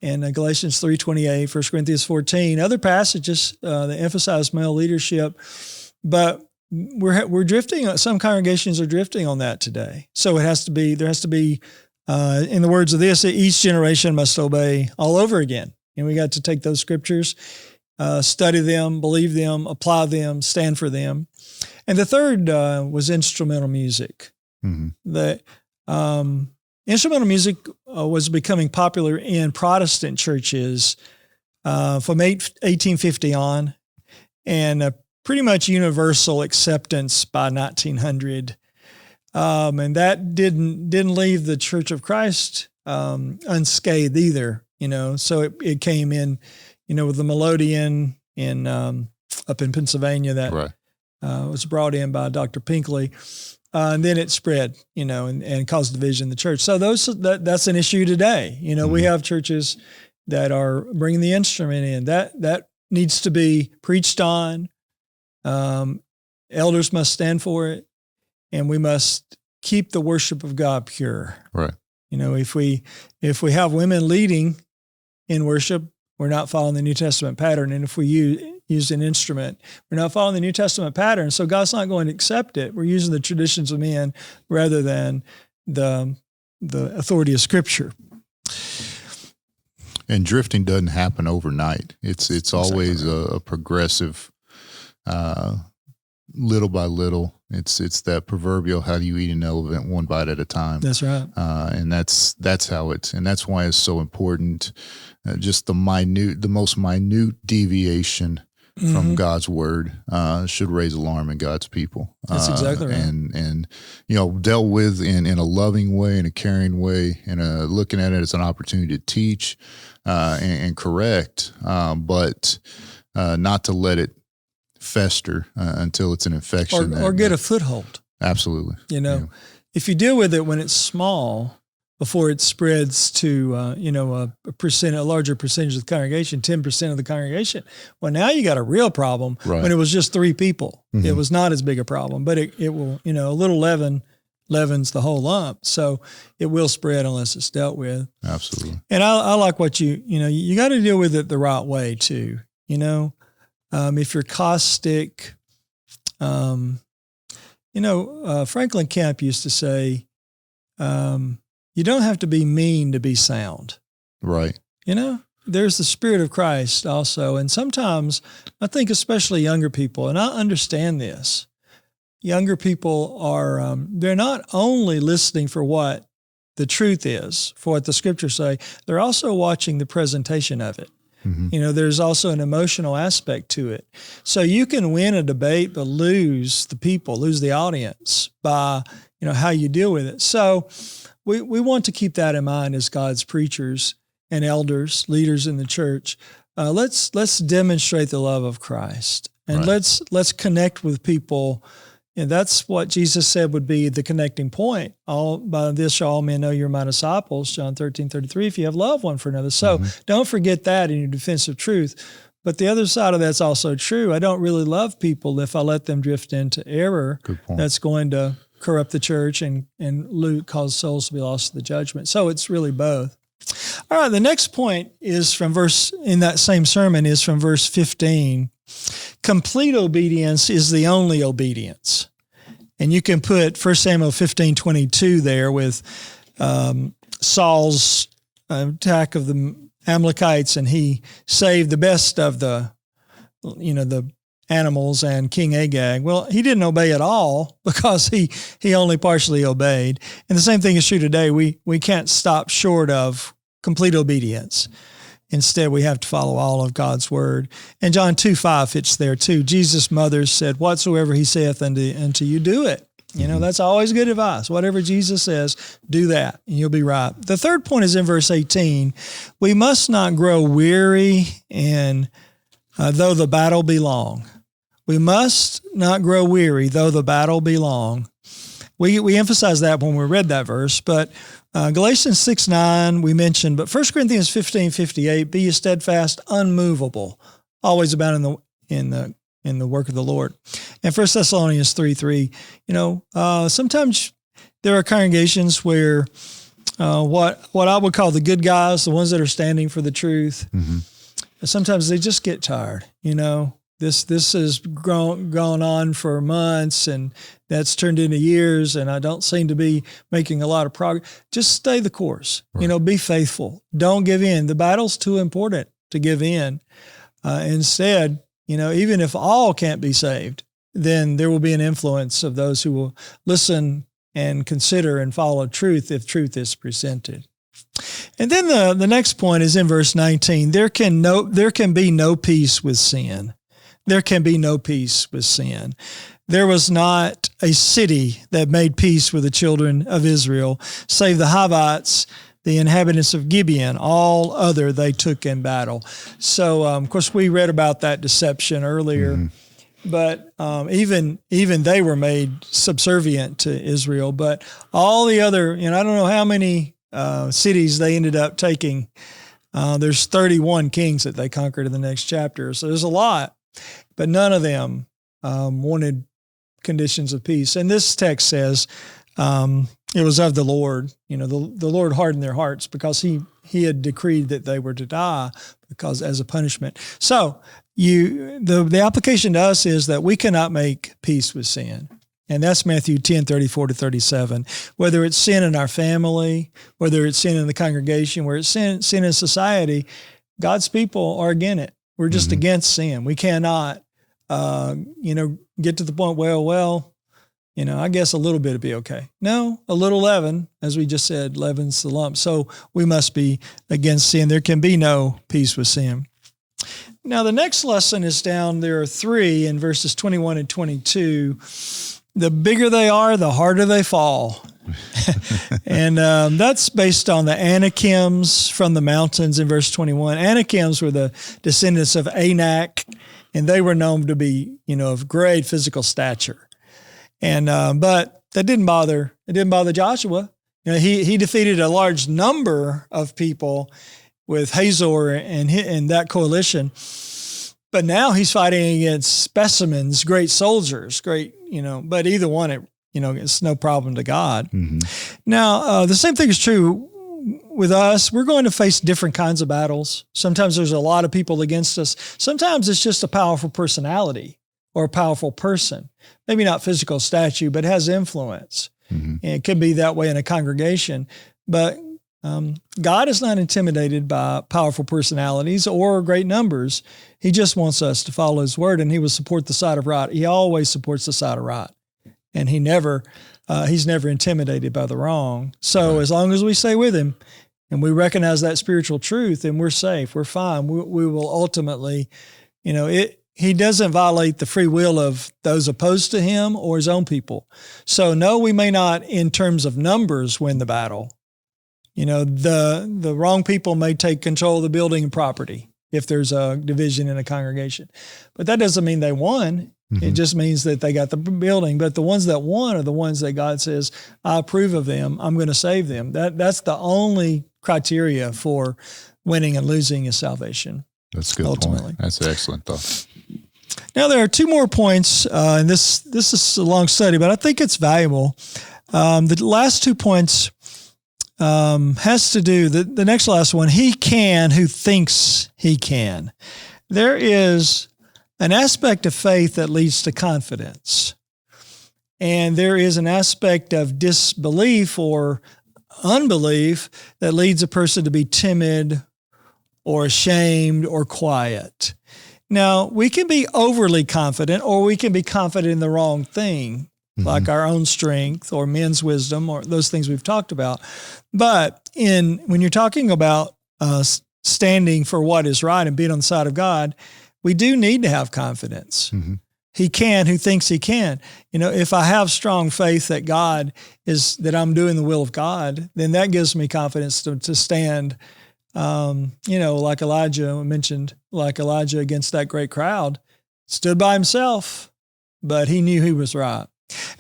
Speaker 2: and Galatians 3:28, 1 Corinthians 14, other passages that emphasize male leadership. But we're drifting. Some congregations are drifting on that today. So there has to be, in the words of this, each generation must obey all over again. And we got to take those scriptures, study them, believe them, apply them, stand for them. And the third was instrumental music. The instrumental music was becoming popular in Protestant churches from 1850 on, and pretty much universal acceptance by 1900. And that didn't leave the Church of Christ unscathed either. So it came in, with the melodeon up in Pennsylvania that was brought in by Dr. Pinkley. And then it spread, and caused division in the church. So that's an issue today. We have churches that are bringing the instrument in. That needs to be preached on. Elders must stand for it, and we must keep the worship of God pure.
Speaker 1: Right.
Speaker 2: If we have women leading in worship, we're not following the New Testament pattern. And if we use an instrument, we're not following the New Testament pattern. So God's not going to accept it. We're using the traditions of men rather than the authority of Scripture.
Speaker 1: And drifting doesn't happen overnight. It's always a progressive, little by little. It's that proverbial, how do you eat an elephant one bite at a time?
Speaker 2: That's right.
Speaker 1: And that's how and that's why it's so important. Just the most minute deviation from God's word should raise alarm in God's people.
Speaker 2: That's exactly right.
Speaker 1: And dealt with in a loving way, in a caring way, and looking at it as an opportunity to teach and correct, but not to let it fester until it's an infection.
Speaker 2: Or get a foothold.
Speaker 1: Absolutely.
Speaker 2: If you deal with it when it's small, before it spreads to, a larger percentage of the congregation, 10% of the congregation. Well, now you got a real problem. When it was just 3 people. It was not as big a problem, but it will, a little leavens the whole lump. So it will spread unless it's dealt with.
Speaker 1: Absolutely.
Speaker 2: And I like what you got to deal with it the right way too. If you're caustic, Franklin Camp used to say, you don't have to be mean to be sound.
Speaker 1: Right.
Speaker 2: There's the Spirit of Christ also. And sometimes I think especially younger people, and I understand this, younger people are, they're not only listening for what the truth is, for what the scriptures say, they're also watching the presentation of it. There's also an emotional aspect to it. So you can win a debate, but lose the audience by, how you deal with it. So we want to keep that in mind as God's preachers and elders, leaders in the church. Let's demonstrate the love of Christ, and let's connect with people. And that's what Jesus said would be the connecting point. By this shall all men know you're my disciples, John 13:33, if you have love one for another. So don't forget that in your defense of truth. But the other side of that's also true. I don't really love people if I let them drift into error.
Speaker 1: Good point.
Speaker 2: That's going to corrupt the church and cause souls to be lost to the judgment. So it's really both. All right, the next point is in that same sermon is from verse 15. Complete obedience is the only obedience. And you can put 1 Samuel 15:22 there with Saul's attack of the Amalekites, and he saved the best of the animals and King Agag. Well, he didn't obey at all because he only partially obeyed. And the same thing is true today. We can't stop short of complete obedience. Instead, we have to follow all of God's word. And John 2:5 fits there too. Jesus' mother said, "Whatsoever he saith unto you, do it." That's always good advice. Whatever Jesus says, do that, and you'll be right. The third point is in verse 18. We must not grow weary, and though the battle be long. We must not grow weary, though the battle be long. We emphasized that when we read that verse, but Galatians 6:9 we mentioned, but 1 Corinthians 15:58, be ye steadfast, unmovable, always abounding in the work of the Lord. And 1 Thessalonians 3:3, sometimes there are congregations where what I would call the good guys, the ones that are standing for the truth, sometimes they just get tired. This has gone on for months, and that's turned into years, and I don't seem to be making a lot of progress. Just stay the course. Right. Be faithful. Don't give in. The battle's too important to give in. Instead, even if all can't be saved, then there will be an influence of those who will listen and consider and follow truth if truth is presented. And then the next point is in verse 19. There can be no peace with sin. There can be no peace with sin. There was not a city that made peace with the children of Israel, save the Hivites, the inhabitants of Gibeon. All other they took in battle. So, of course, we read about that deception earlier, but even they were made subservient to Israel. But all the other, I don't know how many cities they ended up taking. There's 31 kings that they conquered in the next chapter, so there's a lot. But none of them wanted conditions of peace. And this text says it was of the Lord. The Lord hardened their hearts because he had decreed that they were to die because as a punishment. So the application to us is that we cannot make peace with sin. And that's Matthew 10:34-37. Whether it's sin in our family, whether it's sin in the congregation, where it's sin in society, God's people are against it. We're just against sin. We cannot, get to the point, I guess a little bit would be okay. No, a little leaven, as we just said, leavens the lump. So we must be against sin. There can be no peace with sin. Now, the next lesson is down, there are 3 in verses 21 and 22. The bigger they are, the harder they fall. And that's based on the Anakims from the mountains in verse 21. Anakims were the descendants of Anak, and they were known to be, of great physical stature. And but that didn't bother. It didn't bother Joshua. He defeated a large number of people with Hazor and that coalition. But now he's fighting against specimens, great soldiers, but either one, it's no problem to God. Now, the same thing is true with us. We're going to face different kinds of battles. Sometimes there's a lot of people against us. Sometimes it's just a powerful personality or a powerful person, maybe not physical stature, but has influence. And it could be that way in a congregation. But God is not intimidated by powerful personalities or great numbers. He just wants us to follow his word, and he will support the side of right. He always supports the side of right. And he's never intimidated by the wrong. So as long as we stay with him and we recognize that spiritual truth, then we're safe. We're fine. We will ultimately, he doesn't violate the free will of those opposed to him or his own people. So no, we may not in terms of numbers win the battle. The wrong people may take control of the building and property if there's a division in a congregation. But that doesn't mean they won. It just means that they got the building. But the ones that won are the ones that God says, I approve of them. I'm going to save them. That's the only criteria for winning and losing is salvation.
Speaker 1: That's a good
Speaker 2: ultimately.
Speaker 1: Point. That's an excellent thought.
Speaker 2: Now, there are 2 more points, and this is a long study, but I think it's valuable. The last 2 points has to do, the next last one, he can who thinks he can. There is an aspect of faith that leads to confidence. And there is an aspect of disbelief or unbelief that leads a person to be timid or ashamed or quiet. Now, we can be overly confident, or we can be confident in the wrong thing, like our own strength or men's wisdom or those things we've talked about. But when you're talking about standing for what is right and being on the side of God, we do need to have confidence. He can who thinks he can. If I have strong faith that that I'm doing the will of God, then that gives me confidence to stand, like Elijah mentioned, like Elijah against that great crowd, stood by himself, but he knew he was right.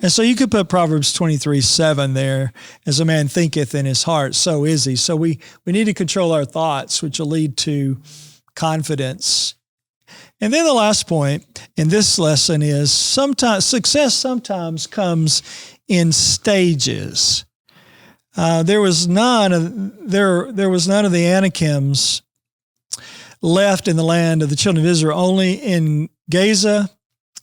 Speaker 2: And so you could put Proverbs 23:7 there, as a man thinketh in his heart, so is he. So we need to control our thoughts, which will lead to confidence. And then the last point in this lesson is success sometimes comes in stages. There was none of the Anakims left in the land of the children of Israel. Only in Gaza,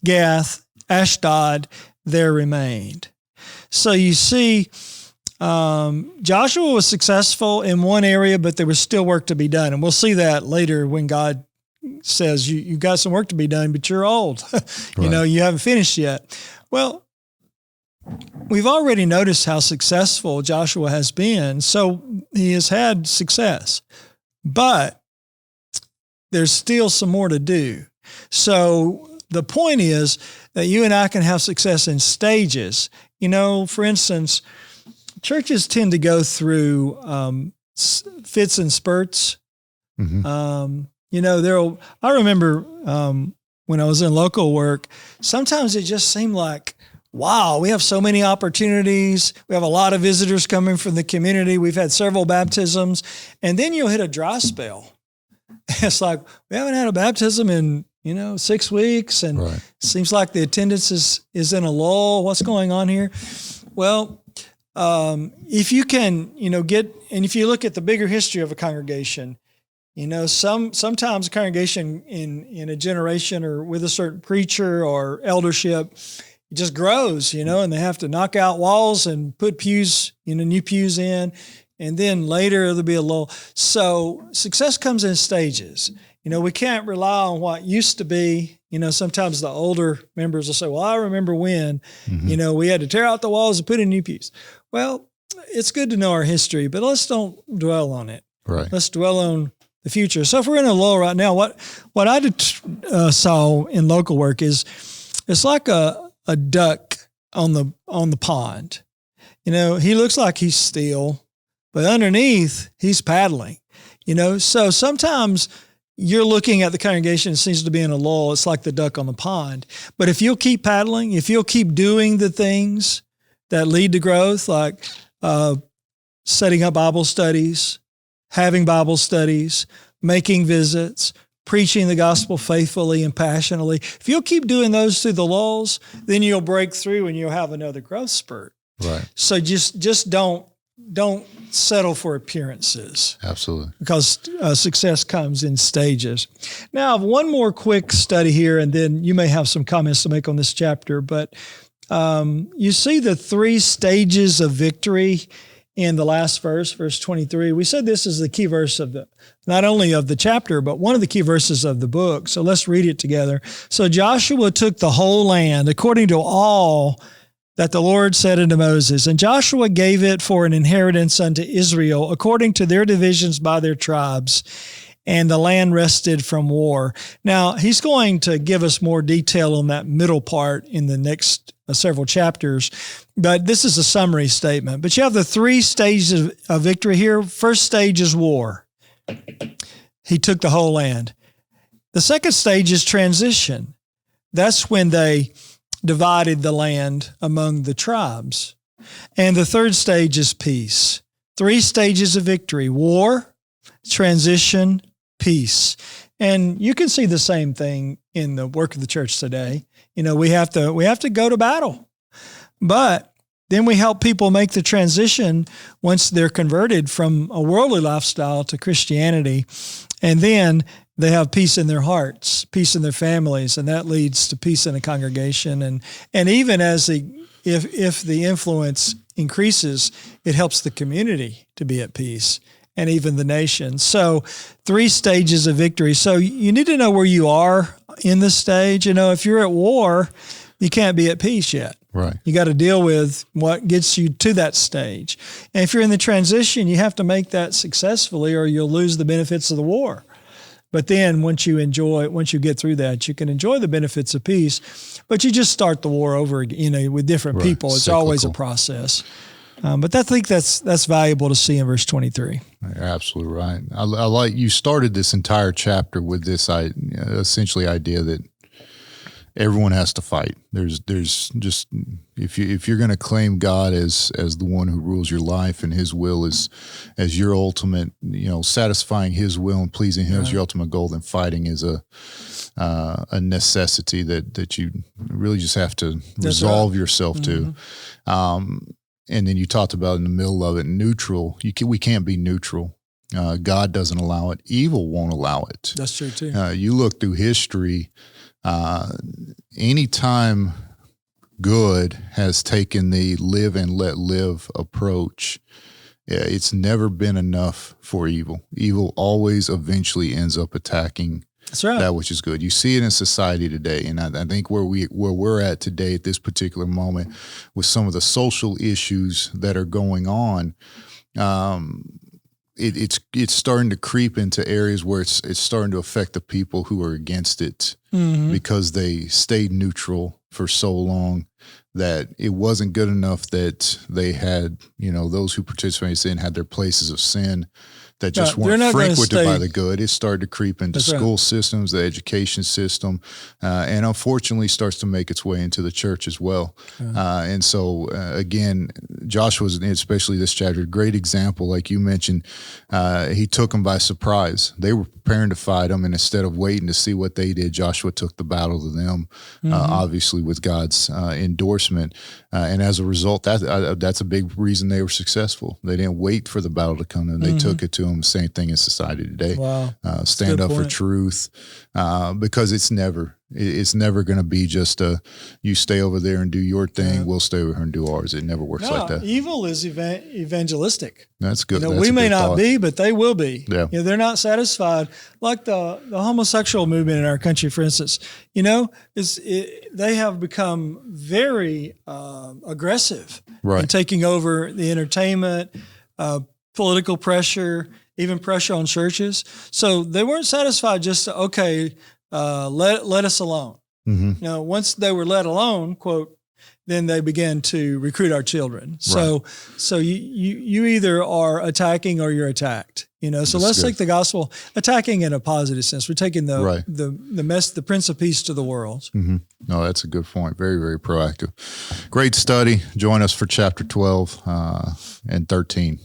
Speaker 2: Gath, Ashdod, there remained. So you see, Joshua was successful in one area, but there was still work to be done. And we'll see that later when God says, you got some work to be done, but you're old. You haven't finished yet. Well, we've already noticed how successful Joshua has been. So he has had success, but there's still some more to do. So the point is that you and I can have success in stages. For instance, churches tend to go through fits and spurts. I remember when I was in local work, sometimes it just seemed like, wow, we have so many opportunities. We have a lot of visitors coming from the community. We've had several baptisms. And then you'll hit a dry spell. It's like, we haven't had a baptism in, 6 weeks. And it seems like the attendance is in a lull. What's going on here? Well, if you can, if you look at the bigger history of a congregation, sometimes a congregation in a generation or with a certain preacher or eldership, it just grows, and they have to knock out walls and put pews, new pews in, and then later there'll be a lull. So success comes in stages. We can't rely on what used to be. Sometimes the older members will say, well, I remember when, we had to tear out the walls and put in new pews. Well, it's good to know our history, but let's don't dwell on it.
Speaker 1: Right.
Speaker 2: Let's dwell on the future. So if we're in a lull right now, what I saw in local work is it's like a duck on the pond. He looks like he's still, but underneath he's paddling. So sometimes you're looking at the congregation, it seems to be in a lull. It's like the duck on the pond. But if you'll keep paddling, if you'll keep doing the things that lead to growth, like setting up Bible studies, having Bible studies, making visits, preaching the gospel faithfully and passionately. If you'll keep doing those through the lulls, then you'll break through and you'll have another growth spurt.
Speaker 1: Right.
Speaker 2: So just don't settle for appearances.
Speaker 1: Absolutely.
Speaker 2: Because success comes in stages. Now, I have one more quick study here, and then you may have some comments to make on this chapter, but you see the 3 stages of victory in the last verse 23. We said this is the key verse of not only of the chapter, but one of the key verses of the book. So let's read it together. So Joshua took the whole land according to all that the Lord said unto Moses, and Joshua gave it for an inheritance unto Israel according to their divisions by their tribes, and the land rested from war. Now, he's going to give us more detail on that middle part in the next several chapters, but this is a summary statement. But you have the 3 stages of victory here. First stage is war. He took the whole land. The second stage is transition. That's when they divided the land among the tribes. And the third stage is peace. 3 stages of victory: war, transition, peace. And you can see the same thing in the work of the church today. We have to go to battle, but then we help people make the transition once they're converted from a worldly lifestyle to Christianity. And then they have peace in their hearts, peace in their families, and that leads to peace in a congregation. And even as if the influence increases, it helps the community to be at peace, and even the nation. So 3 stages of victory. So you need to know where you are in the stage. If you're at war, you can't be at peace yet.
Speaker 1: Right.
Speaker 2: You got to deal with what gets you to that stage. And if you're in the transition, you have to make that successfully or you'll lose the benefits of the war. But then once you get through that, you can enjoy the benefits of peace, but you just start the war over again, with different people. It's
Speaker 1: Cyclical.
Speaker 2: always a process. But I think that's valuable to see in verse 23.
Speaker 1: You're absolutely right. I like you started this entire chapter with this essentially idea that everyone has to fight. There's just if you're going to claim God as the one who rules your life and His will as your ultimate, satisfying His will and pleasing Him as your ultimate goal, then fighting is a necessity that you really just have to resolve yourself to. And then you talked about in the middle of it, neutral. We can't be neutral. God doesn't allow it. Evil won't allow it.
Speaker 2: That's true too.
Speaker 1: You look through history. Anytime good has taken the live and let live approach, it's never been enough for evil. Evil always eventually ends up attacking
Speaker 2: That's right.
Speaker 1: that which is good. You see it in society today, and I think where we're at today at this particular moment with some of the social issues that are going on, it's starting to creep into areas where it's starting to affect the people who are against it because they stayed neutral for so long that it wasn't good enough that they had, those who participated in had their places of sin that just weren't frequented by the good. It started to creep into school systems, the education system, and unfortunately starts to make its way into the church as well. And so, again, Joshua's, especially this chapter, a great example. Like you mentioned, he took them by surprise. They were preparing to fight them, and instead of waiting to see what they did, Joshua took the battle to them, obviously with God's endorsement. And as a result, that's a big reason they were successful. They didn't wait for the battle to come to them. They took it to them. Same thing in society today.
Speaker 2: Wow.
Speaker 1: Stand up for truth, because it's never going to be just you stay over there and do your thing. We'll stay over here and do ours. It never works like that.
Speaker 2: Evil is evangelistic.
Speaker 1: That's good.
Speaker 2: We may not be, but they will be.
Speaker 1: Yeah.
Speaker 2: They're not satisfied. Like the homosexual movement in our country, for instance, they have become very aggressive in taking over the entertainment, political pressure, even pressure on churches. So they weren't satisfied just to, let us alone. Once they were let alone, quote, then they began to recruit our children. So you either are attacking or you're attacked. So let's take the gospel, attacking in a positive sense. We're taking the Prince of Peace to the world.
Speaker 1: No, that's a good point. Very, very proactive. Great study. Join us for chapter 12 and 13.